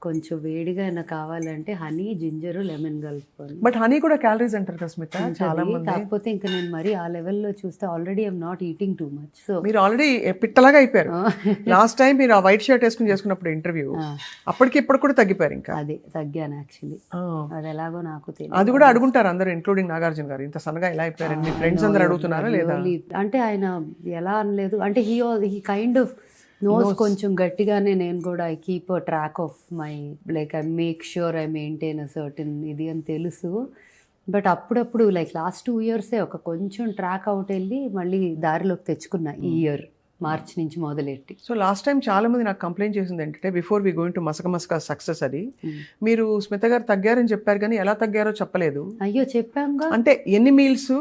కొంచెం వేడిగా అయినా కావాలంటే హనీ, జింజర్, లెమన్ కలుపుకొని. బట్ హనీ కూడా క్యాలరీస్ అంటారు కదా స్మిత, చాలా ఉంటది. మంది. కాకపోతే ఇంకా నేను మరి ఆ లెవెల్లో చూస్తే already I'm not eating too much. So మీరు ఆల్రెడీ పిట్టలాగా అయిపోయారు. లాస్ట్ టైం మీరు ఆ వైట్ షర్ట్ వేసుకుని చేసుకున్నప్పుడు ఇంటర్వ్యూ, అప్పటికి ఇప్పుడు కూడా తగ్గిపోయారు ఇంకా. అదే తగ్గాను యాక్చువల్లీ. అది ఎలాగో నాకు తెలియదు. అది కూడా అడుగుంటారు అందరూ, ఇంక్లూడింగ్ నాగార్జున గారు, ఇంత సన్నగా ఎలా అయిపోయారు మీ ఫ్రెండ్స్ అందరూ అడుగుతున్నారా లేదా? అంటే ఆయన ఎలా అనలేదు, అంటే హీ కైండ్ ఆఫ్ నోస్ కొంచెం గట్టిగానే. నేను కూడా I keep a track of my like I make sure I maintain a certain ఇది అని తెలుసు. బట్ అప్పుడప్పుడు లైక్ లాస్ట్ 2 years ఒక కొంచెం ట్రాక్ అవుట్ వెళ్ళి మళ్ళీ దారిలోకి తెచ్చుకున్నా ఈ ఇయర్ మార్చ్ నుంచి మొదలెట్టి. సో లాస్ట్ టైం చాలా మంది నాకు కంప్లైంట్ చేసింది ఏంటంటే, బిఫోర్ వి గోయింగ్ టు మసక సక్సెస్, అది మీరు స్మిత గారు తగ్గారని చెప్పారు కానీ ఎలా తగ్గారో చెప్పలేదు. అయ్యో చెప్పాంగా, అంటే ఎన్ని మీల్స్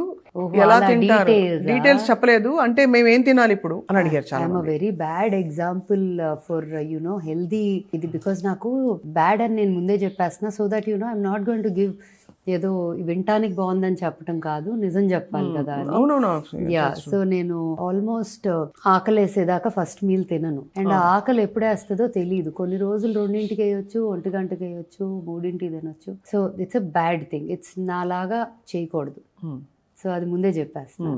ఎలా తింటారు డీటెయిల్స్ చెప్పలేదు. అంటే మేము ఏం తినాలి ఇప్పుడు అని అడిగారు చాలా. I'm a very bad example for you know healthy ఇది, బికాస్ నాకు బ్యాడ్ అని నేను ముందే చెప్పేస్తున్నా. So that you know I'm not going to give ఏదో వినటానికి బాగుందని చెప్పడం కాదు, నిజం చెప్పాలి కదా. యా, సో నేను ఆల్మోస్ట్ ఆకలి వేసేదాకా ఫస్ట్ మీల్ తినను. అండ్ ఆ ఆకలి ఎప్పుడు వేస్తుందో తెలియదు. కొన్ని రోజులు 2ంటికి వేయొచ్చు, 1 గంటకి వేయొచ్చు, 3ంటికి తినొచ్చు. So it's a bad thing. It's నాలాగా చేయకూడదు. సో అది ముందే చెప్పేస్తాను.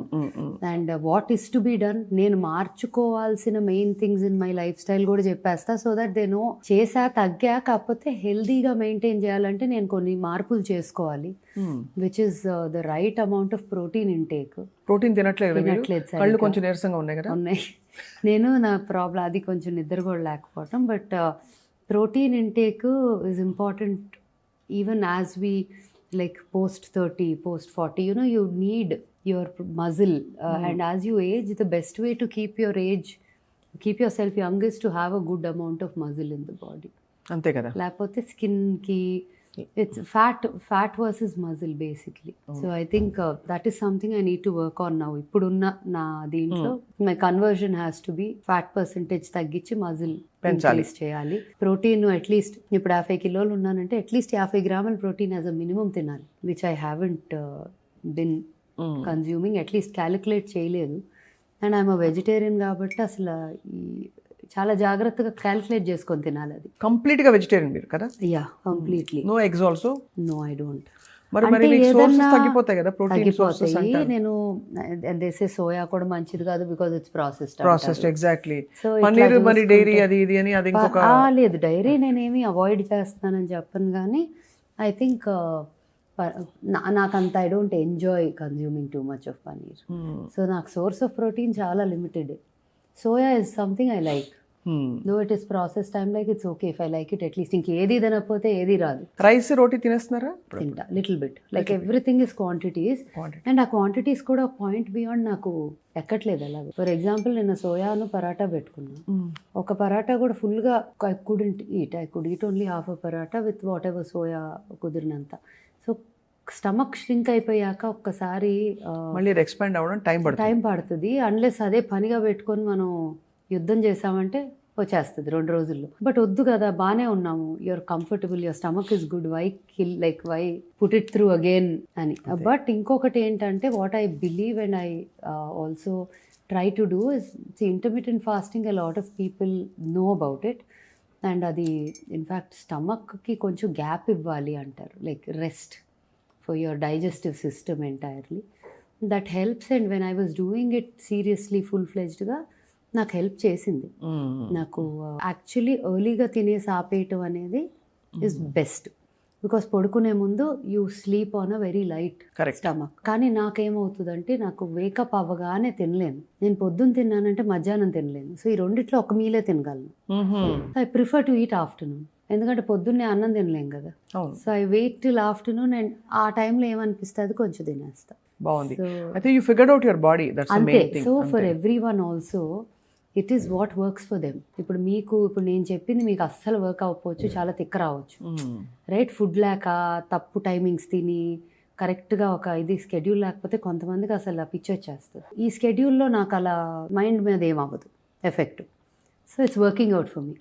And what is to be done, నేను మార్చుకోవాల్సిన main things in my lifestyle కూడా చెప్పేస్తా. సో దట్ దే నో చేసా తగ్గా, కాకపోతే హెల్దీగా మెయింటైన్ చేయాలంటే నేను కొన్ని మార్పులు చేసుకోవాలి. Which is the right amount of protein intake. Protein తినట్లేదు, కళ్ళు కొంచెం నీరసంగా ఉన్నాయి కదా. ఉన్నాయి. నేను నా ప్రాబ్లం అది, కొంచెం నిద్ర కూడా లేకపోవటం. But protein intake is important even as we like post 30, post 40, you know, you need your muscle and as you age, the best way to keep yourself young is to have a good amount of muscle in the body. అంతే కదా, లేకపోతే skin కి it's fat versus muscle basically. So I think that is something I need to work on now. ఇప్పుడున్న నా దీంట్లో my conversion has to be fat percentage తగ్గించి muscle increase చేయాలి. Protein at least ఇప్పుడు 50 కిలోలు ఉన్నానంటే అట్లీస్ట్ 50 గ్రాముల ప్రోటీన్ యాజ్ అ మినిమం తినాలి, which I haven't been consuming, at least calculate చేయలేదు. అండ్ ఐఎమ్ అ వెజిటేరియన్ కాబట్టి అసలు చాలా జాగ్రత్తగా క్యాలిక్యులేట్ చేసుకొని తినాలి. అది కంప్లీట్ గా వెజిటేరియన్ మీరు కదా? Yeah, completely. No eggs also? No, I don't. మరి మీకు సోర్సెస్ తగ్గిపోతాయి కదా, ప్రోటీన్ సోర్సెస్ అంటారు. నేను దేసే సోయా కూడా మంచిది కాదు because it's processed. Exactly. Paneer మరి డైరీ అది ఇది అని అది ఇంకొక లేదు. డైరీ నేనేమి అవాయిడ్ చేస్తానని చెప్పను, కానీ ఐ థింక్ నాకంత I don't enjoy consuming two much of paneer. So నాకు సోర్స్ ఆఫ్ ప్రోటీన్ చాలా limited. Soya is something I like. Though it is process time like it's okay if I like it. At least ఇంకేది తినకపోతే ఏది రాదు. Rice రోటీ తినేస్తున్నారా? తింటా little bit, like everything is quantities. And ఆ quantities కూడా point beyond నాకు ఎక్కట్లేదు. అలాగే ఫర్ ఎగ్జాంపుల్ నిన్న సోయాను పరాటా పెట్టుకున్నాను. ఒక పరాటా కూడా ఫుల్గా I could eat only half a paratha with whatever soya కుదిరినంత. సో స్టమక్ ష్రింక్ అయిపోయాక ఒక్కసారి మళ్ళీ ఎక్స్పాండ్ అవ్వడం టైం పడుతుంది. అన్లెస్ అదే పనిగా పెట్టుకొని మనం యుద్ధం చేసామంటే వచ్చేస్తుంది 2 రోజుల్లో. బట్ వద్దు కదా, బాగానే ఉన్నాము, you're comfortable, your stomach is good, why kill, like why put it through again అని. బట్ ఇంకొకటి ఏంటంటే what I believe and I also try to do is intermittent fasting. A lot of people know about it. And అది in fact స్టమక్కి కొంచెం gap ఇవ్వాలి అంటారు, like rest for your digestive system entirely. That helps. And when I was doing it seriously full-fledged గా నాకు help చేసింది. నాకు actually ఎర్లీగా తినేసి ఆపేయటం అనేది ఇస్ బెస్ట్, బికాస్ పడుకునే ముందు you sleep on a very light stomach. కానీ నాకేమవుతుందంటే నాకు వేకప్ అవ్వగానే తినలేను. నేను పొద్దున్న తిన్నానంటే మధ్యాహ్నం తినలేను. సో ఈ రెండిట్లో ఒక మీలే తినగలను. I prefer to eat afternoon, ఎందుకంటే పొద్దున్నే అన్నం తినలేం కదా. So I wait till afternoon and ఆ టైంలో ఏమనిపిస్తుంది కొంచెం తినేస్తా. బాగుంది. అయితే you figured out your body, that's the main thing. So for everyone also it is what works for them. ఇప్పుడు నేను చెప్పింది మీకు అస్సలు వర్క్ అవ్వకపోవచ్చు, చాలా తిక్క రావచ్చు, రైట్? ఫుడ్ లేక తప్పు టైమింగ్స్ తిని కరెక్ట్గా ఒక ఇది స్కెడ్యూల్ లేకపోతే కొంతమందికి అసలు పిచ్చి వచ్చేస్తుంది. ఈ స్కెడ్యూల్లో నాకు అలా మైండ్ మీద ఏమవ్వదు effect. So it's working out for me.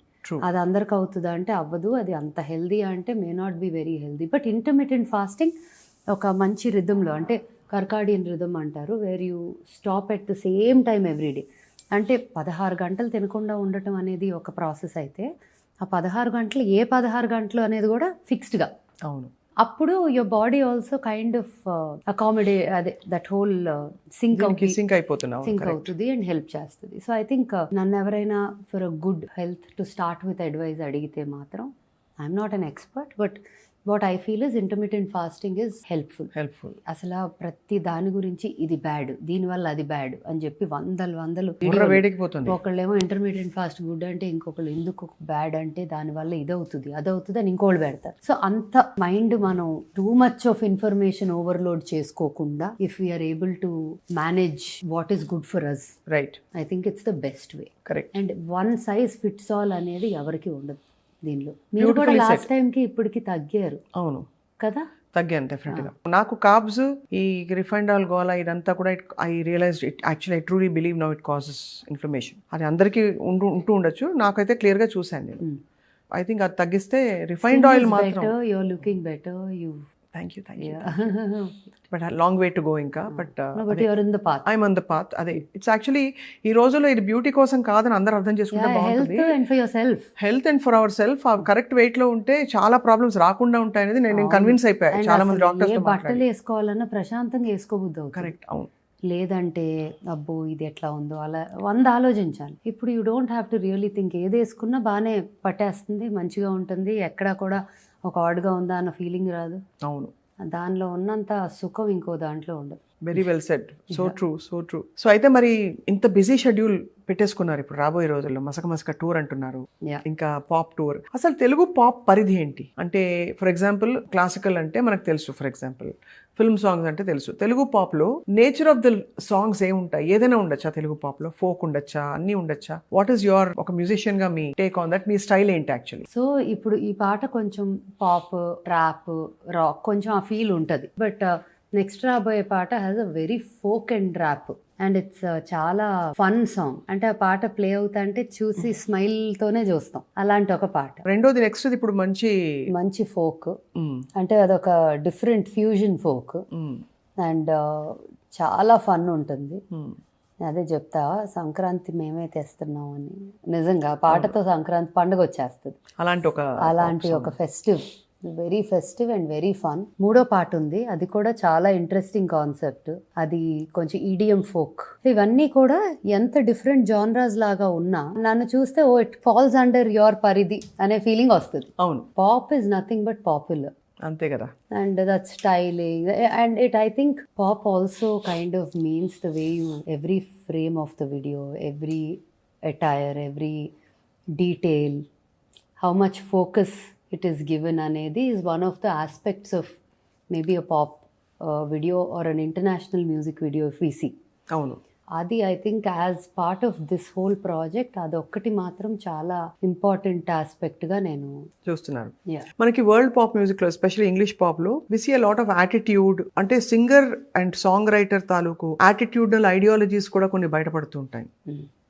అది అందరికి అవుతుందా అంటే అవ్వదు. అది అంత హెల్దీ అంటే may not be very healthy. But intermittent fasting ఒక మంచి రిథంలో, అంటే కర్కాడియన్ రిథమ్ అంటారు, where you stop at the same time every day. అంటే 16 గంటలు తినకుండా ఉండటం అనేది ఒక ప్రాసెస్ అయితే, ఆ 16 గంటలు ఏ 16 గంటలు అనేది కూడా ఫిక్స్డ్గా. అవును. అప్పుడు your body also kind of accommodate అదే దట్ హోల్ సింక్ సింక్ అయిపోతున్నావు. సింక్ అవుతుంది అండ్ హెల్ప్ చేస్తుంది. సో ఐ థింక్ నన్ను ఎవరైనా for a good health to start with advice అడిగితే మాత్రం I'm not an expert, but what I feel is intermediate fasting is helpful. అసలు ప్రతి దాని గురించి ఇది బ్యాడ్, దీనివల్ల అది బ్యాడ్ అని చెప్పి వందలు వేడికిపోతుంది. ఒకళ్ళేమో ఇంటర్మీడియట్ ఫాస్ట్ గుడ్ అంటే, ఇంకొకళ్ళు ఎందుకు బ్యాడ్ అంటే దానివల్ల ఇదవుతుంది అదవుతుంది అని ఇంకోళ్ళు పెడతారు. సో అంత మైండ్ మనం too much of information overload చేసుకోకుండా if we're able to manage what is good for us, right, I think it's the best way. Correct. And one size fits all అనేది ఎవరికి ఉండదు దీనిలో. మీరు కూడా లాస్ట్ టైం కి ఇప్పటికి తగ్గారు. అవును కదా, తగ్గాను డెఫినెట్ గా. నాకు కార్బ్స్, ఈ రిఫైన్డ్ ఆయిల్ గోలా ఇదంతా కూడా I realise it actually I truly believe now it causes inflammation. అది అందరికీ ఉంటూ ఉండొచ్చు, నాకైతే క్లియర్ గా చూసాను నేను. ఐ థింక్ అది తగ్గిస్తే రిఫైన్డ్ ఆయిల్ మాత్రం. You are looking better. Thank you. But long way to go ఇంకా. But you're in the path. I'm on the path. అదే ఇట్స్ యాక్చువల్లీ ఈ రోజుల్లో ఇది బ్యూటీ కోసం కాదని అందరూ అర్థం చేసుకుంటే బాగుంటుంది. Health and for our self correct weight లో ఉంటే చాలా ప్రాబ్లమ్స్ రాకుండా ఉంటాయి అనేది నేను కన్విన్స్ అయిపోయాను చాలా మంది డాక్టర్స్. బట్టలు వేసుకోవాలన్నా ప్రశాంతంగా వేసుకోబుద్దు. కరెక్ట్, అవును. లేదంటే అబ్బో ఇది ఎట్లా ఉందో అలా 100 ఆలోచించాలి. ఇప్పుడు you don't have to really think. ఏది వేసుకున్నా బాగానే పట్టేస్తుంది, మంచిగా ఉంటుంది, ఎక్కడా కూడా ఒక ఆడ్గా ఉందా అన్న ఫీలింగ్ రాదు. అవును, దానిలో ఉన్నంత సుఖం ఇంకో దాంట్లో ఉండదు. Very well said. So true. So అయితే మరి ఇంత బిజీ షెడ్యూల్ పెట్టేసుకున్నారు ఇప్పుడు రాబోయే రోజుల్లో. మసక టూర్ అంటున్నారు, ఇంకా పాప్ టూర్. అసలు తెలుగు పాప్ పరిధి ఏంటి? అంటే ఫర్ ఎగ్జాంపుల్ క్లాసికల్ అంటే మనకు తెలుసు, ఫర్ ఎగ్జాంపుల్ ఫిల్మ్ సాంగ్స్ అంటే తెలుసు. తెలుగు పాప్ లో నేచర్ ఆఫ్ ద సాంగ్స్ ఏముంటాయి? ఏదైనా ఉండొచ్చా తెలుగు పాప్ లో? ఫోక్ ఉండొచ్చా? అన్ని ఉండొచ్చా? వాట్ ఈస్ యువర్, ఒక మ్యూజిషియన్ గా me take on that? Me style ఏంటి యాక్చువల్లీ? సో ఇప్పుడు ఈ పాట కొంచెం పాప్, ట్రాప్, రాక్ కొంచెం ఆ ఫీల్ ఉంటుంది. బట్ నెక్స్ట్ రాబోయే పాట has a very folk and rap and it's చాలా ఫన్ సాంగ్. అంటే ఆ పాట ప్లే అవుతా అంటే చూసి స్మైల్ తోనే చూస్తాం, అలాంటి ఒక పాట. రెండోది నెక్స్ట్ ఇప్పుడు మంచి ఫోక్, అంటే అదొక డిఫరెంట్ ఫ్యూజన్ ఫోక్ అండ్ చాలా ఫన్ ఉంటుంది. అదే చెప్తా, సంక్రాంతి మేమే తెస్తున్నాం అని. నిజంగా పాటతో సంక్రాంతి పండుగ వచ్చేస్తుంది. అలాంటి ఒక festive, very festive and very fun. మూడో పాట ఉంది, అది కూడా చాలా ఇంట్రెస్టింగ్ కాన్సెప్ట్. అది కొంచెం ఈడియం ఫోక్. ఇవన్నీ కూడా ఎంత డిఫరెంట్ జానరాస్ లాగా ఉన్నా నన్ను చూస్తే oh it falls under your పరిధి అనే ఫీలింగ్ వస్తుంది. అవును, pop is nothing but popular. అంతే కదా. And that styling and it, I think pop also kind of means the way you, every frame of the video, every attire, every detail, how much focus it is given anedi is one of the aspects of maybe a pop video or an international music video if we see. అవును, అది I think as part of this whole project అదొక్కటి మాత్రం చాలా important aspect గా నేను చూస్తున్నాను. మనకి world pop music లో, ఎస్పెషల్లీ ఇంగ్లీష్ పాప్ లో, we see a lot of attitude. అంటే సింగర్ అండ్ సాంగ్ రైటర్ తాలూకు యాటిట్యూడల్ ఐడియాలజీస్ కూడా కొన్ని బయటపడుతూ ఉంటాయి.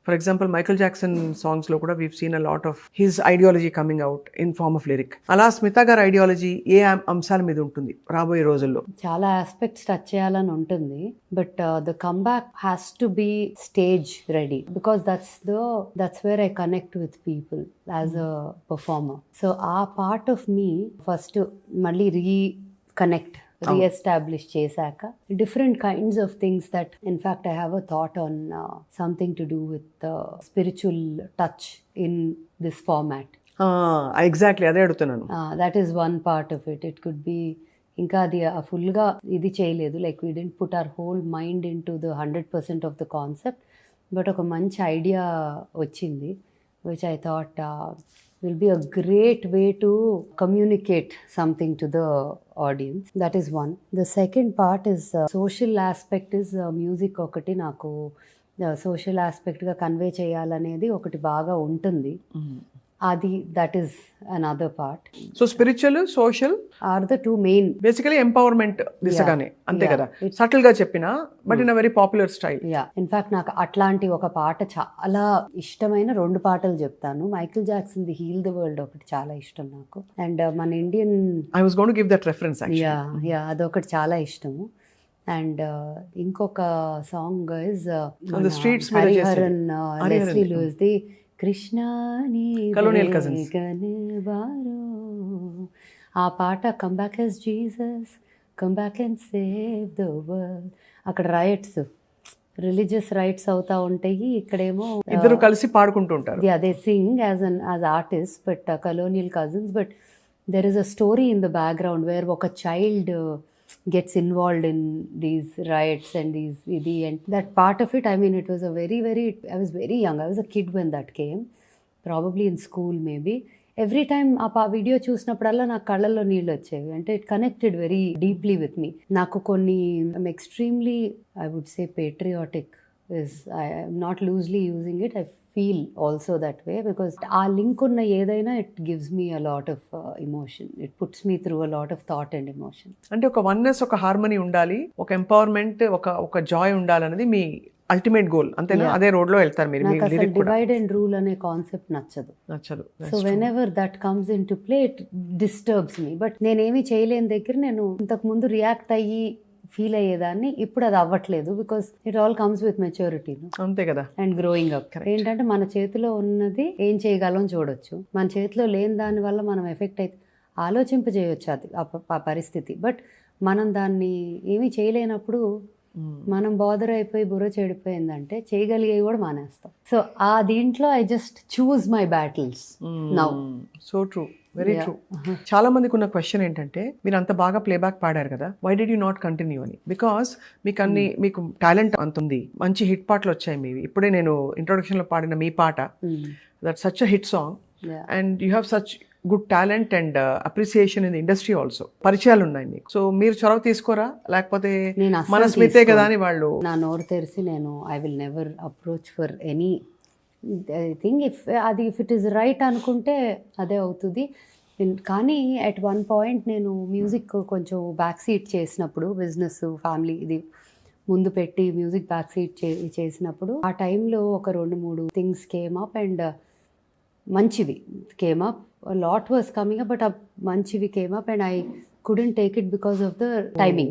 For example Michael Jackson songs లో కూడా we've seen a lot of his ideology coming out in form of lyric. అలా స్మిత గారి ఐడియాలజీ ఏ అంశాల మీద ఉంటుంది రాబోయే రోజుల్లో? చాలా ఆస్పెక్ట్స్ టచ్ చేయాలని ఉంటుంది, but the comeback has to be stage ready because that's where I connect with people as a performer. So ఆ పార్ట్ ఆఫ్ మీ ఫస్ట్ మళ్ళీ రీఎస్టాబ్లిష్ చేశాక different kinds of things that in fact I have a thought on something to do with spiritual touch in this format. Exactly అదే అడుగుతున్నాను. That is one part of it. It could be ఇంకా అది ఫుల్గా ఇది చేయలేదు, like we didn't put our whole mind into the 100% of the concept, but ఒక మంచి idea వచ్చింది which I thought will be a great way to communicate something to the audience. That is one. The second part is social aspect is music ఒకటి నాకు social ఆస్పెక్ట్గా convey చేయాలనేది ఒకటి బాగా ఉంటుంది. అది that is another part. So spiritual, social are the two main. Basically empowerment దిశగానే, అంతే కదా, సటిల్ గా చెప్పినా but in a very popular style. In fact నాకు అట్లాంటి ఒక పాట చాలా ఇష్టమైన 2 పాటలు చెప్తాను. Michael Jackson the heal the world ఒకటి చాలా ఇష్టం నాకు, అండ్ మన Indian I was going to give that reference actually. అదొకటి చాలా ఇష్టము. అండ్ ఇంకొక song is Hariharan Leslie Louis the Krishna Colonial Cousins. ఆ పాట come back as Jesus, come back and save the world. అక్కడ రైట్స్, రిలీజియస్ రైట్స్ అవుతా ఉంటాయి, ఇక్కడేమో ఇద్దరు కలిసి పాడుకుంటూ ఉంటారు. they sing as artists, but colonial cousins, but there is a story in the background where ఒక child gets involved in these riots and and that part of it, I mean, it was a very I was very young, I was a kid when that came, probably in school maybe. Every time ఆ video చూసినప్పుడల్లా నాకు కళ్ళల్లో నీళ్ళు వచ్చేవి, అంటే it connected very deeply with me. నాకు కొన్ని extremely I would say patriotic is, I'm not loosely using it, I feel also that way, because ఆ లింక్ ఉన్న ఏదైనా it gives me a lot of emotion, it puts me through a lot of thought and emotion. అంటే ఒక oneness, ఒక harmony ఉండాలి, ఒక empowerment, ఒక Joy ఉండాలన్నది మీ ultimate goal, అంతేనా? అదే రోడ్ లో వెళ్తారు మీరు. నాకు అసలు డివైడ్ అండ్ రూల్ అనే కాన్సెప్ట్ నచ్చదు. So when ever that comes in to play it disturbs me. But నేనేమి చేయలేని దగ్గర నేను ఇంతకు ముందు రియాక్ట్ అయ్యి ఫీల్ అయ్యేదాన్ని, ఇప్పుడు అది అవ్వట్లేదు, because it all comes with maturity, అంతే కదా, అండ్ గ్రోయింగ్ అప్. ఏంటంటే మన చేతిలో ఉన్నది ఏం చేయగలం చూడొచ్చు, మన చేతిలో లేని దాని వల్ల మనం ఎఫెక్ట్ అయితే ఆలోచింపజేయొచ్చు అది ఆ పరిస్థితి. బట్ మనం దాన్ని ఏమీ చేయలేనప్పుడు మనం బాదర్ అయిపోయి బుర్ర చెడిపోయిందంటే చేయగలిగేవి కూడా మానేస్తాం. సో ఆ దీంట్లో I just choose my battles now. So true, very true. చాలా మందికి ఉన్న క్వశ్చన్ ఏంటంటే, మీరు అంత బాగా ప్లేబ్యాక్ పాడారు కదా, why did you not continue అని. బికాస్ మీకు టాలెంట్ అంత ఉంది, మంచి హిట్ పాటలు వచ్చాయి మీవి. ఇప్పుడే నేను ఇంట్రొడక్షన్ లో పాడిన మీ పాట, that such a hit song, and you have such good talent and appreciation in the industry also. పరిచయాలు ఉన్నాయి మీకు, సో మీరు చొరవ తీసుకోరా, లేకపోతే మన స్మితే కదా అని వాళ్ళు? నా నోరు తెరిచి నేను I will never approach for any thing. If it is right అనుకుంటే అదే అవుతుంది. కానీ అట్ వన్ పాయింట్ నేను మ్యూజిక్ కొంచెం బ్యాక్ సీట్ చేసినప్పుడు, బిజినెస్ ఫ్యామిలీ ఇది ముందు పెట్టి మ్యూజిక్ బ్యాక్ సీట్ చేసినప్పుడు, ఆ టైంలో ఒక 2-3 థింగ్స్ కేమ్ అప్, అండ్ మంచివి came up. A lot was coming up, but manchivi came up and I couldn't take it because of the timing.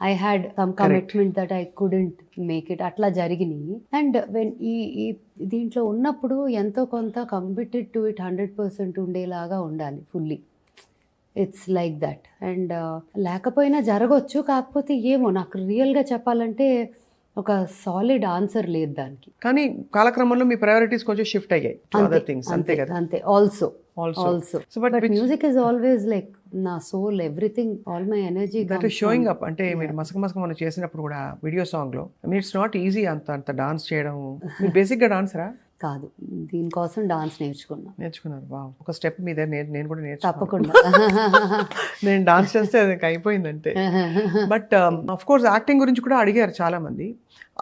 I had some commitment that I couldn't make it. Atla jarigini. And when ee deentlo unnappudu ento konta committed to it 100% ఉండేలాగా ఉండాలి fully. It's like that. And లేకపోయినా జరగొచ్చు, కాకపోతే ఏమో నాకు రియల్గా చెప్పాలంటే ఒక solid answer లేదు దానికి. కానీ కాలక్రమంలో మీ ప్రయారిటీస్ కొంచెం షిఫ్ట్ అయ్యాయి, అదర్ థింగ్స్, అంతే కదా? అంతే. Also but music is always like నా soul, everything, all my energy that is showing up. అంటే మీరు మసక మనం చేసినప్పుడు కూడా వీడియో సాంగ్ లో, I mean it's not easy అంత డాన్స్ చేయడం. మీరు బేసిక్ గా డాన్సరా? కాదు, దీనికోసం డాన్స్ నేర్చుకున్నారు. వావ్, ఒక స్టెప్ మీ దగ్గర నేను కూడా నేర్చుకున్నాను. తప్పకుండా. నేను డాన్స్ చేస్తే అది అయిపోయిందంటే. బట్ ఆఫ్ కోర్స్ యాక్టింగ్ గురించి కూడా అడిగారు చాలా మంది.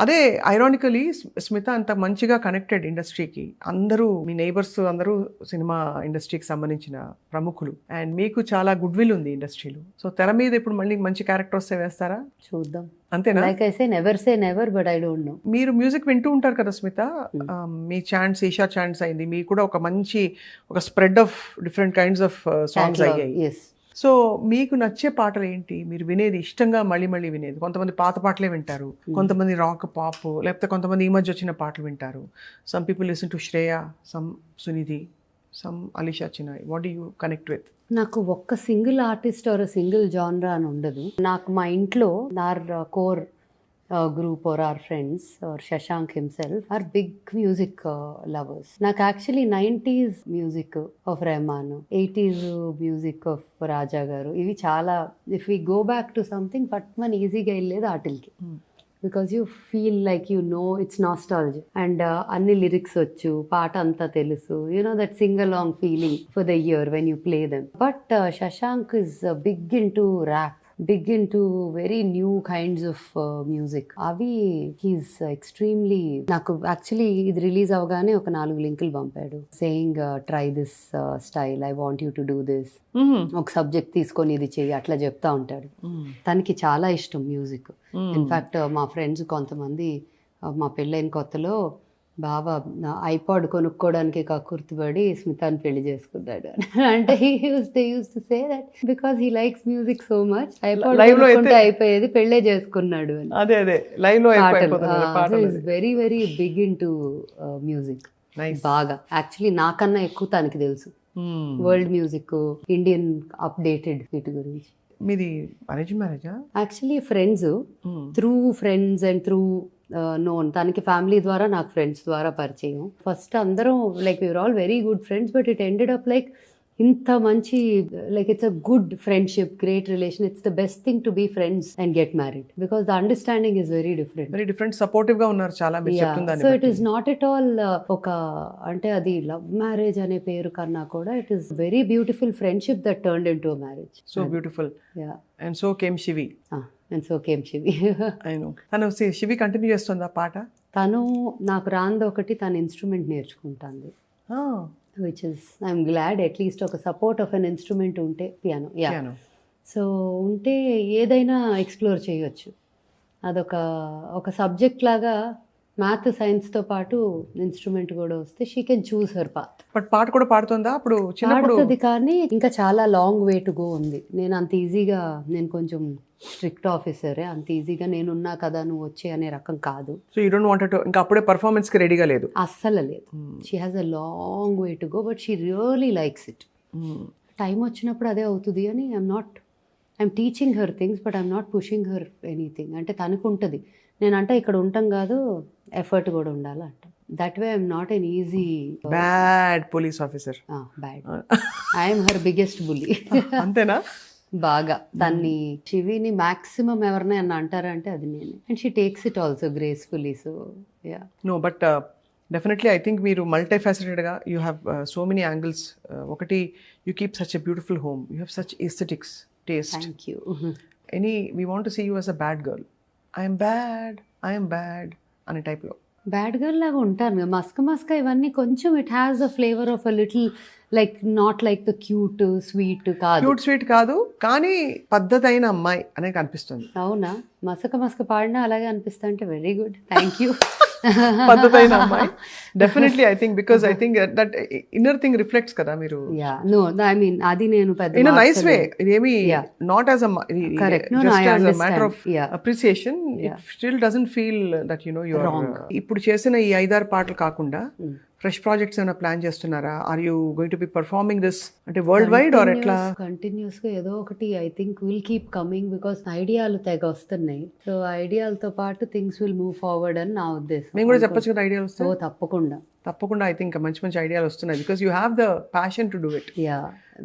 అదే ఐరానికలీ స్మిత అంత మంచిగా కనెక్టెడ్ ఇండస్ట్రీకి, అందరూ మీ నైబర్స్ అందరూ సినిమా ఇండస్ట్రీకి సంబంధించిన ప్రముఖులు, అండ్ మీకు చాలా గుడ్ విల్ ఉంది ఇండస్ట్రీలో. సో తెర మీద ఇప్పుడు మళ్ళీ మంచి క్యారెక్టర్ వస్తే వేస్తారా? చూద్దాం, అంతేనా? Like I say never say never, but I don't know. మీరు మ్యూజిక్ వింటూ ఉంటారు కదా స్మిత, మీ ఛాన్స్, ఈషా ఛాన్స్ అయింది, మీకు కూడా ఒక spread of different kinds of songs అయ్యాయి. సో మీకు నచ్చే పాటలు ఏంటి, మీరు వినేది ఇష్టంగా మళ్ళీ వినేది? కొంతమంది పాత పాటలే వింటారు, కొంతమంది రాక్, పాప్, లేకపోతే కొంతమంది ఈ మధ్య వచ్చిన పాటలు వింటారు. Some people listen to Shreya, some Sunidhi, some Alisha Chinai. What do you connect with? నాకు ఒక్క సింగిల్ ఆర్టిస్ట్ ఆర్ సింగిల్ జానరా అని ఉండదు. నాకు మా ఇంట్లో our core group or our friends or Shashank himself are big music lovers. నాకు actually 90s music of Rahman, 80s music of Raja garu, ఇవి చాలా, if we go back to something పట్మన్ ఈజీగా వెళ్ళేది వాటికి. Because you feel like you know it's nostalgia, and అన్ని lyrics వచ్చు, పాట అంతా తెలుసు, you know that sing along feeling for the year when you play them. But Shashank is big into rap, big into very new kinds of music. అవి he's extremely, నాకు actually ఇది release అవగానే ఒక 4 లింకులు పంపాడు, saying try this style, I want you to do this, ఒక subject తీసుకొని ఇది చెయ్యి, అట్లా చెప్తా ఉంటాడు. తనకి చాలా ఇష్టం మ్యూజిక్. ఇన్ఫ్యాక్ట్ మా ఫ్రెండ్స్ కొంతమంది మా పెళ్ళైన కొత్తలో బావ ఐపాడ్ కొనుక్కోవడానికి కక్కుర్తిపడి స్మితాని పెళ్లి చేసుకున్నాడు. అంటే they used to say that because he likes music so much, iPod కొనుక్కుంటే అయిపోయేది, పెళ్ళే చేసుకున్నాడు అని. అదే లైవ్ లో very very big into music. Nice. బాగా యాక్చువల్లీ నాకన్నా ఎక్కువ తనకి తెలుసు వరల్డ్ మ్యూజిక్, ఇండియన్ అప్డేటెడ్ వీటి గురించి. మీది అరేంజ్ మ్యారేజా? Actually friends, through friends and through known. తనకి ఫ్యామిలీ ద్వారా, నాకు ఫ్రెండ్స్ ద్వారా పరిచయం. ఫస్ట్ అందరం like we're all very good friends, but it ended up like ఇంత మంచి, like it's a good friendship, great relation. It's the best thing to be friends and get married because the understanding is very different. Very different, supportive గా ఉన్నారు చాలా మీరు చెప్తుందని. So it is not at all ఒక, అంటే అది love marriage అనే పేరు కన్నా కూడా it is very beautiful friendship that turned into a marriage. So beautiful. Yeah, and so came Shivi. And so came Shivi. తను శివి కంటిన్యూ చేస్తుంది ఆ పాట. తను నాకు రాంది ఒకటి, తన ఇన్స్ట్రుమెంట్ నేర్చుకుంటుంది, which is I'm glad. At least ఒక సపోర్ట్ ఆఫ్ అన్ ఇన్స్ట్రుమెంట్ ఉంటే, పియానో. యా, సో ఉంటే ఏదైనా ఎక్స్ప్లోర్ చేయొచ్చు. అదొక సబ్జెక్ట్ లాగా మ్యాథ్ సైన్స్తో పాటు ఇన్స్ట్రుమెంట్ కూడా వస్తే she can choose her path. But పాట కూడా పాడుతుందా అప్పుడు? పాడుతుంది, కానీ ఇంకా చాలా లాంగ్ వే టు గో ఉంది. నేను అంత ఈజీగా, నేను కొంచెం స్ట్రిక్ట్ ఆఫీసరే, అంత ఈజీగా నేనున్నా కదా నువ్వు వచ్చే అనే రకం కాదు. So you don't want to, ఇంకా అప్పుడే పర్ఫార్మెన్స్ కి రెడీగా లేదు? అస్సలు లేదు. She has a long way to go, but she really likes it. Time వచ్చినప్పుడు అదే అవుతుంది అని I'm teaching her things, but I'm not pushing her anything. అంటే తనకు ఉంటుంది, నేనంటే ఇక్కడ ఉంటాం కాదు, ఎఫర్ట్ కూడా ఉండాలి అంట. That way I'm not an easy bad police officer. Bad, I'm her biggest bully. అంతేనా? బాగా తన్ని, శివిని మాక్సిమం ఎవరిని అన్న అంటారంటే అది నేనే. And she takes it also gracefully. So yeah, no but definitely I think మీరు మల్టీ ఫ్యాసెటెడ్గా, you have so many angles. ఒకటి, you keep such a beautiful home, you have such aesthetics taste. Thank you. We want to see you as a bad girl. I'm bad అనే టైప్లో. Bad girl లాగా ఉంటాను, మస్క ఇవన్నీ కొంచెం. It has a flavour of a little, like not like the cute sweet కాదు. Cute sweet కాదు, కానీ పద్ధతైన అమ్మాయి అనేది కనిపిస్తుంది. అవునా? మసక పాడినా అలాగే అనిపిస్తా అంటే వెరీ గుడ్, థ్యాంక్ యూ. పద్ధతైన అమ్మాయి definitely. I think because I think that inner thing reflects కదా మీరు. యా, నో ఐ మీన్ అది నేను పెద్ద ఇన్ అ నైస్ వే. ఇదేమి not as a just as a matter of appreciation. It still doesn't feel that you know you are. ఇప్పుడు చేసిన ఈ 5-6 పాటలు కాకుండా ఫ్రెష్ ప్రాజెక్ట్స్ ఏమైనా ప్లాన్ చేస్తున్నారా? Are you going to be performing this అంటే worldwide or ఎట్లా? Continuous గా ఏదో ఒకటి I think will keep coming, because ఐడియాలు తెగ వస్తున్నాయి. సో ఐడియాలతో పాటు థింగ్స్ విల్ మూవ్ ఫార్వర్డ్ అని నా ఉద్దేశం. నేను కూడా చెప్పొచ్చు కదా ఐడియాలు వస్తాయి. తప్పకుండా ఐ థింక్ మంచి మంచి ఐడియాలు వస్తున్నాయి, because you have the passion to do it. Yeah,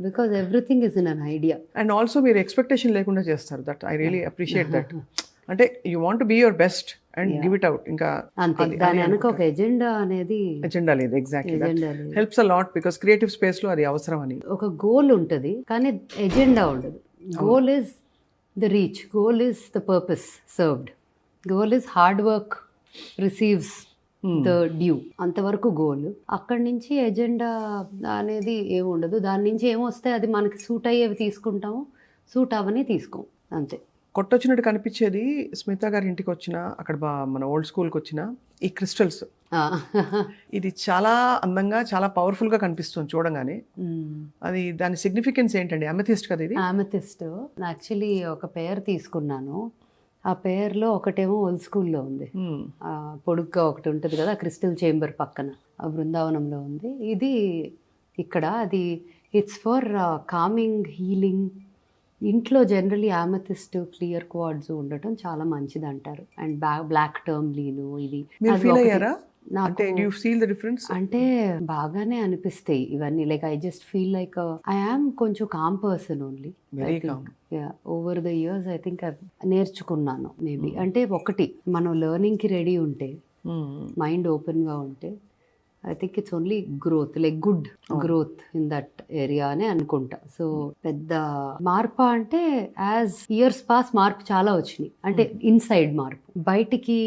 because everything is in an idea. And also మీరు ఎక్స్పెక్టేషన్ లేకుండా చేస్తారు. That I really appreciate that. అంటే you want to be your best and give it out. ఇంకా అంతే, దాని వెనక ఒక agenda అనేది, ఎజెండా లేదు. Exactly, helps a lot because creative space లో అది అవసరం అని. ఒక గోల్ ఉంటుంది కానీ ఎజెండా ఉండదు. Goal is the reach, goal is the purpose served, goal is hard work receives the due, అంతవరకు గోల్. అక్కడి నుంచి ఎజెండా అనేది ఏమి ఉండదు. దాని నుంచి ఏమొస్తే అది మనకి సూట్ అయ్యేవి తీసుకుంటాము, సూట్ అవని తీసుకోం, అంతే. కొట్టొచ్చినట్టు కనిపించేది స్మిత గారి ఇంటికి వచ్చిన, అక్కడ మన ఓల్డ్ స్కూల్కి వచ్చిన ఈ క్రిస్టల్స్. ఇది చాలా అందంగా, చాలా పవర్ఫుల్ గా కనిపిస్తుంది చూడంగానే. అది దాని సిగ్నిఫికెన్స్ ఏంటండి? అమెథిస్ట్ కదా ఇది? అమెథిస్ట్. యాక్చువల్లీ ఒక పేర్ తీసుకున్నాను. ఆ పేర్లో ఒకటేమో ఓల్డ్ స్కూల్లో ఉంది, పొడుగ్గా ఒకటి ఉంటుంది కదా క్రిస్టల్ చేంబర్ పక్కన, ఆ బృందావనంలో ఉంది. ఇది ఇక్కడ, అది ఇట్స్ ఫర్ కామింగ్, హీలింగ్. ఇంట్లో జనరలీ అమెథిస్ట్, క్లియర్ క్వార్ట్జ్ ఉండటం చాలా మంచిది అంటారు. అండ్ బ్లాక్ టర్మ్లీను ఇది అంటే బాగానే అనిపిస్తాయి ఇవన్నీ. Like I just feel like I am కొంచెం calm person only. Over the years I think నేర్చుకున్నాను మేబీ. అంటే ఒకటి, మనం లెర్నింగ్ కి రెడీ ఉంటే, మైండ్ ఓపెన్ గా ఉంటే, I think it's only growth, like good growth in that area అని అనుకుంటా. సో పెద్ద మార్పు అంటే యాజ్ ఇయర్స్ పాస్ మార్పు చాలా వచ్చినాయి. అంటే ఇన్సైడ్ మార్పు, బయటికి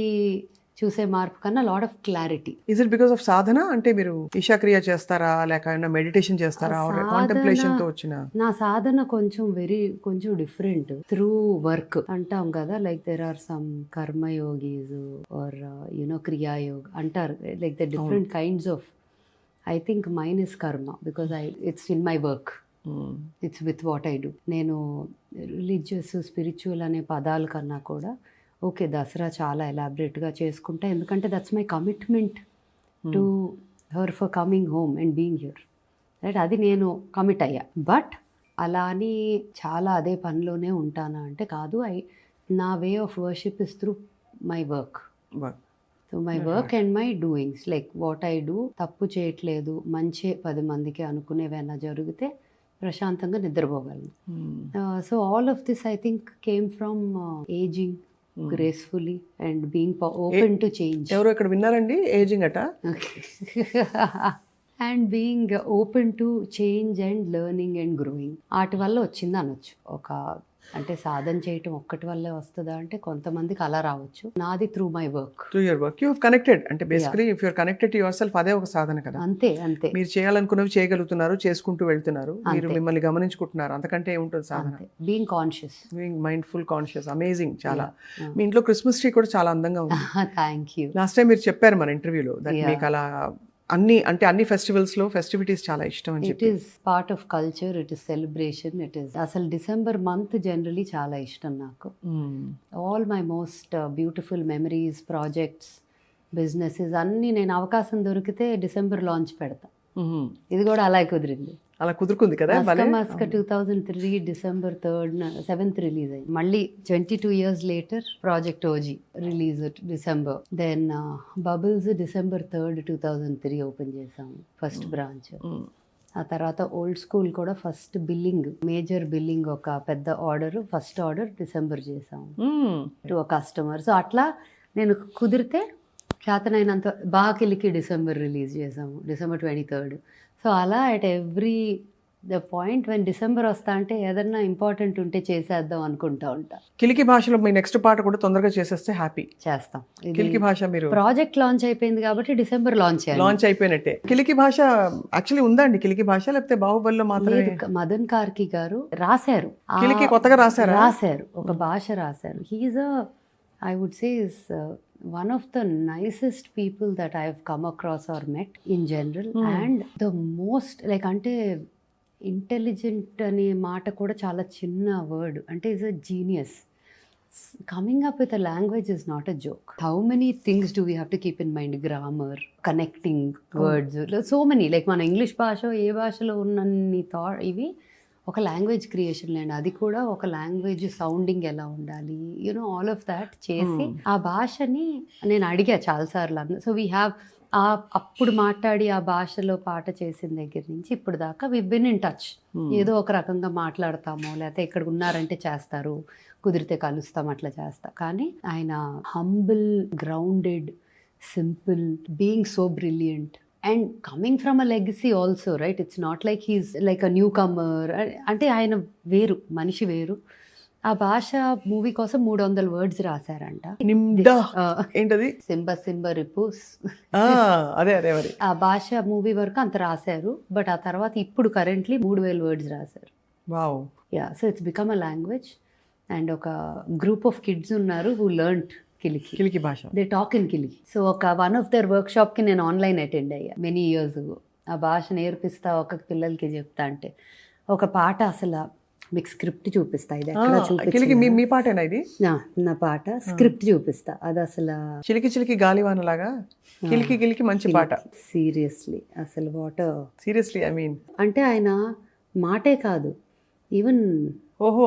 చూసే మార్పు కన్నా lot of clarity. Is it because of sadhana? అంటే మీరు ఈశాక్రియ చేస్తారా, లేక మెడిటేషన్ చేస్తారా, కాంటెంప్లేషన్ తో వచ్చిన? నా సాధన కొంచెం డిఫరెంట్. త్రూ వర్క్ అంటాం కదా, like there are some karma yogis or Kriya Yog అంటారు, like the different kinds of. I think mine is karma because it's in my work, it's with what I do. నేను religious, spiritual అనే పదాల కన్నా కూడా okay Dasara చాలా ఎలాబరేట్గా చేసుకుంటా, ఎందుకంటే that's my commitment to her for coming home and being here, right? అది నేను కమిట్ అయ్యా. బట్ అలా అని చాలా అదే పనిలోనే ఉంటానా అంటే కాదు. నా way of worship is through my work. So my work and my doings, like what I do. తప్పు చేయట్లేదు, మంచి 10 మందికి అనుకునేవైనా జరిగితే ప్రశాంతంగా నిద్రపోగలను. So all of this I think came from ageing gracefully and being open to change. ఎవరు ఇక్కడ విన్నారండి ఏజింగ్ అట? And being open to change and learning and growing. వాటి వల్ల వచ్చింది అనొచ్చు. ఒక అంటే సాధన చేయటం ఒక్కటి వల్లే వస్తుందా అంటే కొంతమందికి అలా రావచ్చు. నాది through my work. Through your work you have connected. అంటే basically if you're connected to yourself, అదే ఒక సాధన కదా. అంతే అంతే. మీరు చేయాలనుకున్నవి చేయగలుగుతున్నారు, చేసుకుంటూ వెళ్తున్నారు, మీరు మిమ్మల్ని గమనించుకుంటున్నారు, అంతకంటే ఏముంటుంది సాధన? Being conscious, being mindful conscious. Amazing. చాలా. మీ ఇంట్లో క్రిస్మస్ ట్రీ కూడా చాలా అందంగా ఉంది. Thank you. లాస్ట్ టైం మీరు చెప్పారు మన ఇంటర్వ్యూలో దట్ మీకు అలా అన్ని ఫెస్టివల్స్ లో ఫెస్టివిటీస్ చాలా ఇష్టం అని చెప్పి. It is part of culture, it is celebration, it is అసలు డిసెంబర్ మంత్ జనరలీ చాలా ఇష్టం నాకు. All my most beautiful memories, projects, businesses అన్నీ నేను అవకాశం దొరికితే డిసెంబర్ లాంచ్ పెడతా. ఇది కూడా అలా కుదిరింది. అలా కుదురుకుంది కదా. మస్క 2003 December 3rd 7th రిలీజ్ అయింది. మళ్ళీ 22 years later project OG release December. Then Bubbles December 3rd 2003 open చేసాము ఫస్ట్ బ్రాంచ్. ఆ తర్వాత ఓల్డ్ స్కూల్ కూడా ఫస్ట్ బిల్లింగ్, మేజర్ బిల్లింగ్, ఒక పెద్ద ఆర్డర్, ఫస్ట్ ఆర్డర్ డిసెంబర్ చేసాము టు అ కస్టమర్. సో అట్లా నేను కుదిరితే చేతనైనంత బాకిలికి డిసెంబర్ రిలీజ్ చేసాము, December 23rd. సో అలా at every the point when December వస్తా అంటే ఏదన్నా ఇంపార్టెంట్ ఉంటే చేసేద్దాం అనుకుంటా ఉంటా. కిలికి భాషలో మీ నెక్స్ట్ పాట కూడా తొందరగా చేసేస్తే హ్యాపీ. చేస్తాం. కిలికి భాష మీరు ప్రాజెక్ట్ లాంచ్ అయిపోయింది కాబట్టి డిసెంబర్ లాంచ్ అయిపోయినట్టే. కిలికి భాష యాక్చువల్లీ ఉందా అండి కిలికి భాష, లేకపోతే బాహుబలిలో మాత్రమే? మదన్ కార్కి గారు రాశారు, కిలికి కొత్తగా రాశారు, ఒక భాష రాశారు. He's I would say is one of the nicest people that I have come across or met in general. And the most like అంటే ఇంటెలిజెంట్ అనే మాట కూడా చాలా చిన్న వర్డ్. అంటే is a genius. Coming up with a language is not a joke. How many things do we have to keep in mind? Grammar, connecting words, so many. Like మన English భాష ఏ భాషలో ఉన్నన్ని థాట్ ఇవి ఒక language creation లేండి. అది కూడా ఒక లాంగ్వేజ్ సౌండింగ్ ఎలా ఉండాలి, యూనో ఆల్ ఆఫ్ దాట్ చేసి ఆ భాషని నేను అడిగా చాలాసార్లు. సో వీ హ్యావ్ అప్పుడు మాట్లాడి ఆ భాషలో పాట చేసిన దగ్గర నుంచి ఇప్పుడు దాకా వి బిన్ ఇన్ టచ్. ఏదో ఒక రకంగా మాట్లాడతాము, లేకపోతే ఇక్కడ ఉన్నారంటే చేస్తారు, కుదిరితే కలుస్తాం, అట్లా చేస్తా. కానీ ఆయన humble, grounded, simple, being so brilliant and coming from a legacy also, right? It's not like he's like a newcomer. అంటే ఆయన వేరు, మనిషి వేరు. ఆ భాష మూవీ కోసం 300 words రాశారంట. ఏంటది? సింబ రిపూస్. అదే మరి ఆ భాష మూవీ వరకు అంత రాశారు. బట్ ఆ తర్వాత ఇప్పుడు కరెంట్లీ 3000 words రాశారు. Wow. Yeah, so it's become a language. And ఒక గ్రూప్ ఆఫ్ కిడ్స్ ఉన్నారు హూ లెర్న్డ్ కిలికి భాష. They talk in Kiliki. So ఒక one of their workshop కి నేను ఆన్లైన్ అటెండ్ అయ్యా మెనీ ఇయర్స్ అగో. ఆ భాష నేర్పిస్తా ఒక పిల్లలకి చెప్తా అంటే ఒక పాట అసలు మీకు స్క్రిప్ట్ చూపిస్తా. ఇది ఎక్కడ చూపించి మీ పాటేనా ఇది? నా పాట స్క్రిప్ట్ చూపిస్తా. అది అసలు చిలికి గాలివాన లాగా కిలికి మంచి పాట. సీరియస్లీ అసలు వాట్ సీరియస్లీ ఐ మీన్ అంటే ఆయన మాటే కాదు, ఈవెన్ ఓహో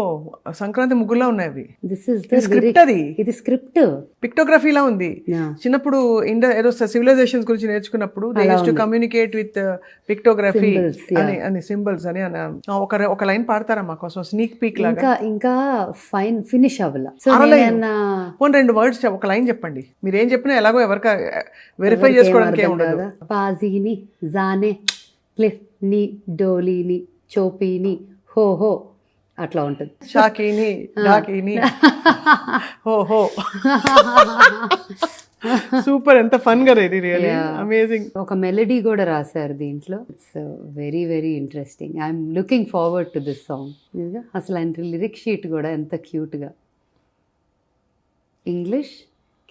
సంక్రాంతి ముగ్గులా ఉన్నాయి అవి. This is script. అది ఇది స్క్రిప్ట్, పిక్టోగ్రఫీలా ఉంది. చిన్నప్పుడు ఏదో సివిలైజేషన్స్ గురించి నేర్చుకున్నప్పుడు they used to communicate with pictography అని సింబల్స్ అని. ఒక లైన్ పాడతారా మా కోసం స్నీక్ పీక్ లాగా? ఇంకా ఫైన్ ఫినిష్ అవ్వాల. పోనీ 2 words ఒక లైన్ చెప్పండి. మీరు ఏం చెప్పినా ఎలాగో ఎవరికి వెరిఫై చేసుకోవడానికి ఏమి ఉండదు. పాజీని జానే క్లిఫ్ ని డోలీని చోపీని హో హో అట్లా ఉంటుంది. షాకీని డాకీని హో సూపర్. ఎంత ఫన్ కదా ఇది, రియల్లీ అమేజింగ్. ఒక మెలడీ కూడా రాశారు దీంట్లో. It's very very interesting. I'm looking forward to this song. అసలు ఆయన లిరిక్ షీట్ కూడా ఎంత క్యూట్గా. ఇంగ్లీష్,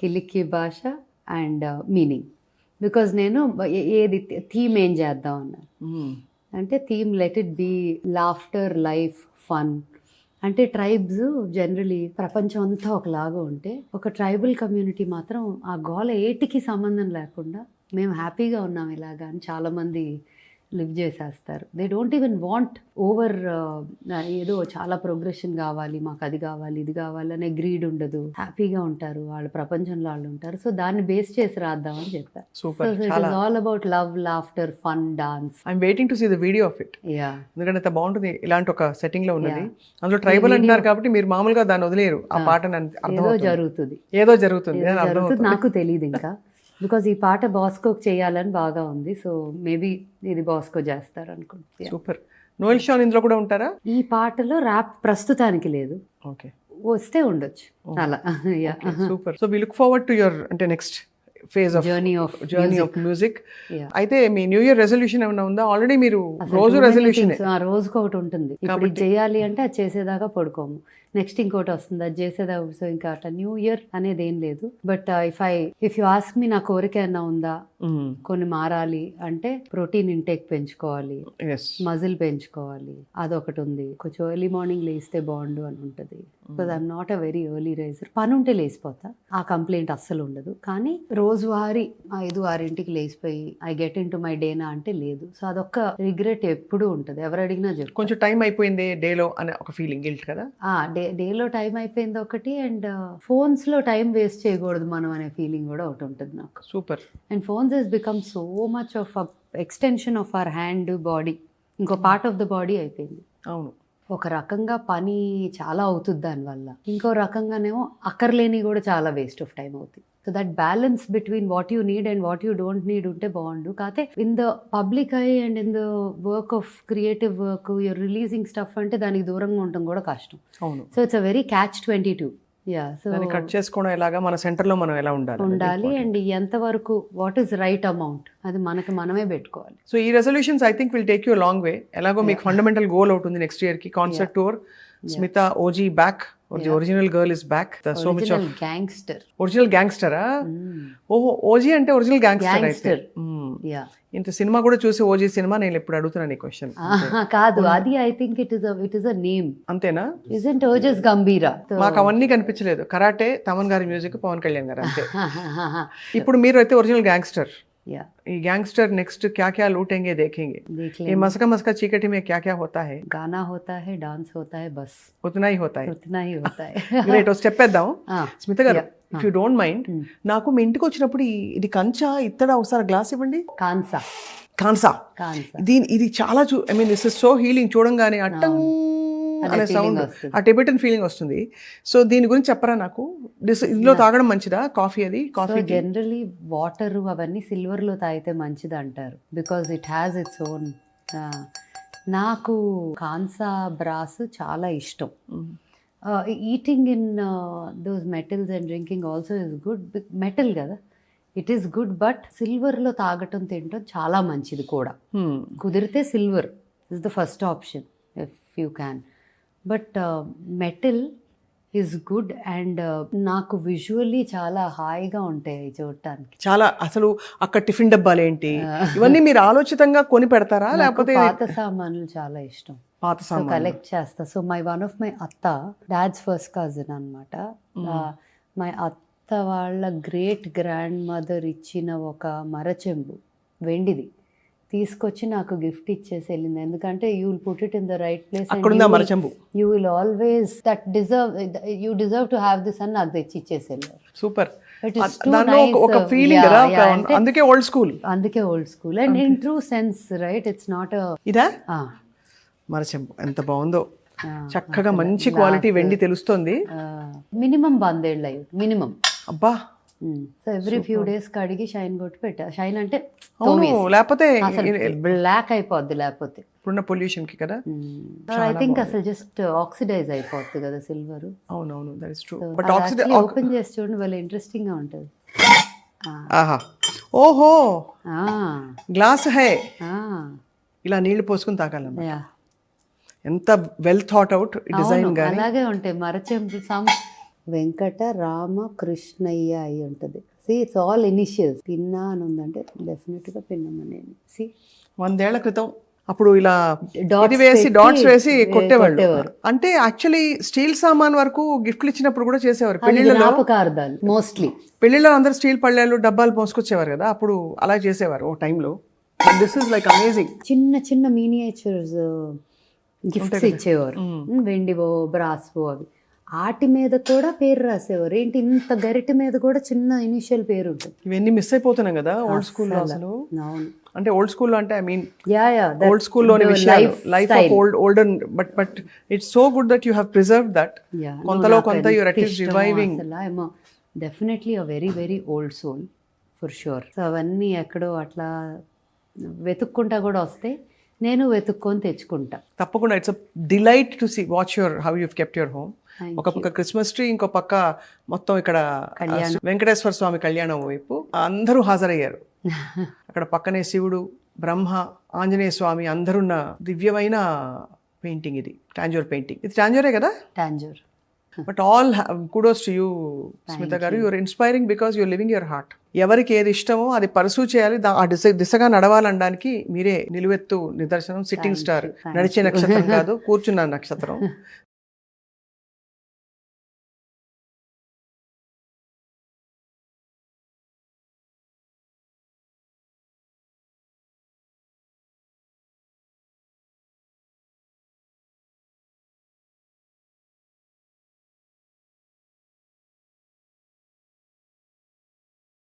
కిలికి భాష అండ్ మీనింగ్. బికాజ్ నేను ఏది థీమ్ ఏం చేద్దాం అన్నా అంటే theme let it be laughter, life, fun. అంటే ట్రైబ్స్ జనరలీ ప్రపంచం అంతా ఒకలాగా ఉంటే ఒక ట్రైబల్ కమ్యూనిటీ మాత్రం ఆ గోల ఏటికి సంబంధం లేకుండా మేము హ్యాపీగా ఉన్నాం ఇలాగా అని చాలామంది లివ్ చేసేస్తారు. They don't even want over ఏదో చాలా ప్రోగ్రెషన్ కావాలి, మాకు అది కావాలి ఇది కావాలి అనే గ్రీడ్ ఉండదు. హ్యాపీగా ఉంటారు, వాళ్ళ ప్రపంచంలో వాళ్ళు ఉంటారు. సో దాన్ని బేస్ చేసి రాద్దామని చెప్పారు. Super. All about love, laughter, fun, dance. I'm waiting to see the video of it. Yeah, ఎందుకంటే అంత బాగుంటుంది. ఇలాంటి ఒక సెట్టింగ్ లో ఉన్నది. అందులో ట్రైబల్ అంటున్నారు కాబట్టి మీరు మామూలుగా దాన్ని వదిలేరు. ఆ పాట ఏదో జరుగుతుంది, ఏదో జరుగుతుంది అని అర్థం జరుగుతుంది. నాకు తెలియదు ఇంకా, బికాజ్ ఈ పాట బాస్కోకి చేయాలని బాగా ఉంది. సో మేబీ ఇది బాస్కో చేస్తారు అనుకుంటున్నాను. సూపర్. నోయల్ షాన్ ఇందులో కూడా ఉంటారా? ఈ పాటలో ర్యాప్ ప్రస్తుతానికి లేదు, ఓకే, వస్తే ఉండొచ్చు అలా. Super. So we look forward to your అంటే next phase of journey of music. Yeah. అయితే మీ న్యూ ఇయర్ రెజల్యూషన్ ఏమైనా ఉందా? ఆల్రెడీ మీరు రోజు రెజల్యూషన్ రోజుకి ఒకటి ఉంటుంది. ఇప్పుడు ఇది చేయాలి అంటే అది చేసేదాకా పడుకోము, నెక్స్ట్ ఇంకోటి వస్తుంది అది చేసేదాకా. సో ఇంకా అట్లా న్యూ ఇయర్ అనేది ఏం లేదు. But if you ask me నా కోరిక ఏమైనా ఉందా, కొన్ని మారాలి అంటే ప్రోటీన్ ఇంటేక్ పెంచుకోవాలి, మజిల్ పెంచుకోవాలి, అదొకటి ఉంది. కొంచెం ఎర్లీ మార్నింగ్ లేస్తే బాగుండు అని ఉంటుంది. Because I'm not a very early raiser. పని ఉంటే లేసిపోతా, ఆ కంప్లైంట్ అస్సలు ఉండదు. కానీ రోజువారీ 5-6 లేసిపోయి I get into my డేనా అంటే లేదు. సో అదొక్క రిగ్రెట్ ఎప్పుడూ ఉంటుంది. ఎవరు అడిగినా చెప్పు, కొంచెం టైం అయిపోయింది డేలో అనే ఒక ఫీలింగ్, గిల్ట్ కదా. డేలో టైం అయిపోయింది ఒకటి, అండ్ ఫోన్స్ లో టైం వేస్ట్ చేయకూడదు మనం అనే ఫీలింగ్ కూడా ఒకటి ఉంటుంది నాకు. Super. And phones has become so much of extension of our hand, body, ఇంకో పార్ట్ ఆఫ్ ద బాడీ అయిపోయింది. అవును. ఒక రకంగా పని చాలా అవుతుంది దానివల్ల, ఇంకో రకంగానేమో అక్కర్లేని కూడా చాలా వేస్ట్ ఆఫ్ టైం అవుతుంది. So that balance between what you need and what you don't need ఉంటే బాగుండు. కాకపోతే in the public eye and in the work of creative work, you're releasing stuff అంటే దానికి దూరంగా ఉండటం కూడా కష్టం. అవును. So it's a very catch-22. Yeah, so cut చేసుకోవడం ఎలాగా, మన సెంటర్ లో మనం ఎలా ఉండాలి అండ్ ఎంతవరకు వాట్ ఈస్ రైట్ అమౌంట్ అది మనమే పెట్టుకోవాలి. సో ఈ resolutions I think will take you long way. ఎలాగో మీకు ఫండమెంటల్ గోల్ అవుతుంది నెక్స్ట్ ఇయర్ కి, concert tour, Smita OG back, the original girl is back, so much of gangster. Original గ్యాంగ్స్టరా? ఓహో, ఓజీ అంటే ఒరిజినల్ గ్యాంగ్స్టర్ అయితే. యా, ఇంత సినిమా కూడా చూసి ఓజీ సినిమా నేను ఇప్పుడు అడుగుతున్నాను ఈ క్వశ్చన్. కాదు, అది I think it is a name. అంతేనా? ఇజంట్ ఓజస్ గంభీరా? మాకు అవన్నీ కనిపించలేదు. కరాటే, తమన్ గారి మ్యూజిక్, పవన్ కళ్యాణ్ గారు, అంతే. ఇప్పుడు మీరు అయితే ఒరిజినల్ గ్యాంగ్స్టర్. ఈ గ్యాంగ్స్టర్ నెక్స్ట్ क्या क्या लूटेंगे देखेंगे. ये मस्का मस्का चीकटी में क्या क्या होता है? गाना होता है, डांस होता है, बस उतना ही होता है. उतना ही होता है. గ్రేట్. స్టెప్ వేద్దాం. స్మిత గారు, ఇఫ్ యూ డోంట్ మైండ్, నాకు మీ ఇంటికి వచ్చినప్పుడు ఇది కంచా ఇత్తడా ఒకసారి గ్లాస్ ఇవ్వండి. కాన్సా. ఇది చాలా I mean this is so healing. చూడంగానే అట్టం అనే సౌండ్, ఆ టిబెటన్ ఫీలింగ్ వస్తుంది. సో దీని గురించి చెప్పరా నాకు? ఇందులో తాగడం మంచిదా కాఫీ? అది కాఫీ జనరలీ వాటర్ అవన్నీ సిల్వర్ లో తాగితే మంచిది అంటారు, because it has its own. నాకు కాన్సా బ్రాస్ చాలా ఇష్టం. Eating in those metals and drinking also is good. Metal కదా, ఇట్ ఈస్ గుడ్, బట్ సిల్వర్లో తాగటం తినటం చాలా మంచిది కూడా. కుదిరితే silver is the first option if you can. But metal is good. And నాకు విజువల్లీ చాలా హాయిగా ఉంటాయి చూడటానికి. చాలా. అసలు అక్కడ టిఫిన్ డబ్బాలు ఏంటి ఇవన్నీ మీరు ఆలోచితంగా కొని పెడతారా, లేకపోతే? పాత సామాన్లు చాలా ఇష్టం, పాత సామాన్లు కలెక్ట్ చేస్తా. సో వన్ ఆఫ్ మై అత్త, డాడ్స్ ఫస్ట్ కజిన్ అనమాట, మై అత్త వాళ్ళ గ్రేట్ గ్రాండ్ మదర్ ఇచ్చిన ఒక మరచెంబు వెండిది తీసుకొచ్చి నాకు గిఫ్ట్ ఇచ్చేసి వెళ్ళింది. ఎందుకంటే you will put it in the right place, you will always that you deserve to have this అని నాకు తెచ్చి ఇచ్చేసి వెళ్ళారు. సూపర్. ఒక ఫీలింగ్ కదా, అందుకే old school. And in true sense, right? It's not ఇదా మరచెంబు. ఎంత బాగుందో, చక్కగా మంచి క్వాలిటీ వెండి తెలుస్తుంది. మినిమం 100 ఏళ్ళు అయ్యి మినిమం. అబ్బా. సో ఎవ్రీ ఫ్యూ డేస్ కడిగి షైన్ కొట్టి పెట్టా. షైన్ అంటే లేకపోతే బ్లాక్ అయిపోద్ది, లేకపోతే ఇప్పుడున్న పొల్యూషన్ కి కదా. ఐ థింక్ అసలు జస్ట్ ఆక్సిడైజ్ అయిపోద్ది కదా సిల్వర్. అవునవును, that is true. But open చేసి చూడండి, వాళ్ళు ఇంట్రెస్టింగ్ గా ఉంటది. ఆహా, ఓహో, గ్లాస్ హై. ఇలా నీళ్లు పోసుకుని తాగాలన్నమాట. ఎంత వెల్ థాట్ అవుట్ డిజైన్ గాని. అలాగే ఉంటాయి మరచెంబు. వెంకట రామ కృష్ణయ్య అయి ఉంటుంది. See it's all initials. పిన్నా అని ఉందంటే డెఫినెట్గా పిన్నమ్మనేని. సి 100 ఏళ్ల క్రితం అప్పుడు ఇలా Dots ఇది వేసి పెట్టి డాట్స్ వేసి కొట్టేవాళ్ళు. కొట్టేవారు. అంటే యాక్చువల్లీ స్టీల్ సామాన్ వరకు గిఫ్ట్లు ఇచ్చినప్పుడు కూడా చేసేవారు. అది పెళ్లిళ్ళలో జ్ఞాపకార్థాలు మోస్ట్లీ. పెళ్లిళ్ళలో అందరు స్టీల్ పళ్ళాలు డబ్బాలు పోసుకొచ్చేవారు కదా, అప్పుడు అలా చేసేవారు ఓ టైంలో. This is like amazing. చిన్న చిన్న మినియేచర్స్ గిఫ్ట్స్ ఇచ్చేవారు, వెండివో బ్రాస్వో అవి. ఆటి మీద కూడా పేరు రాసేవారు. ఏంటి ఇంత గరిటె మీద కూడా చిన్న ఇనిషియల్ పేరు ఉంటుంది. ఇవన్నీ మిస్ అయిపోతున్నాం కదా ఓల్డ్ స్కూల్లో అసలు. అవును, అంటే ఓల్డ్ స్కూల్లో అంటే ఐ మీన్ యా ఓల్డ్ స్కూల్లోని విషయాలు, life of olden, but it's so good that you have preserved that. కొంతలో కొంత you're at least reviving. Definitely a very very old soul for sure. So అవన్నీ ఎక్కడో అట్లా వెతుక్కుంటా కూడా వస్తే నేను వెతుక్కొని తెచ్చుకుంటా తప్పకుండా. It's a delight to see watch your how you kept your home. ఒక పక్క క్రిస్మస్ ట్రీ, ఇంకో పక్క మొత్తం ఇక్కడ వెంకటేశ్వర స్వామి కళ్యాణం వైపు అందరూ హాజరయ్యారు. అక్కడ పక్కనే శివుడు, బ్రహ్మ, ఆంజనేయ స్వామి అందరున్న దివ్యమైన పెయింటింగ్ ఇది. టాంజూర్ పెయింటింగ్. ఇది టాంజూరే కదా? Tanjore. But all kudos to you Smita garu. You're inspiring because you're living your heart. ఎవరికి ఏది ఇష్టమో అది పర్సూ చేయాలి, ఆ దిశగా నడవాలనడానికి మీరే నిలువెత్తు నిదర్శనం. సిట్టింగ్ స్టార్, నడిచే నక్షత్రం కాదు, కూర్చున్న నక్షత్రం.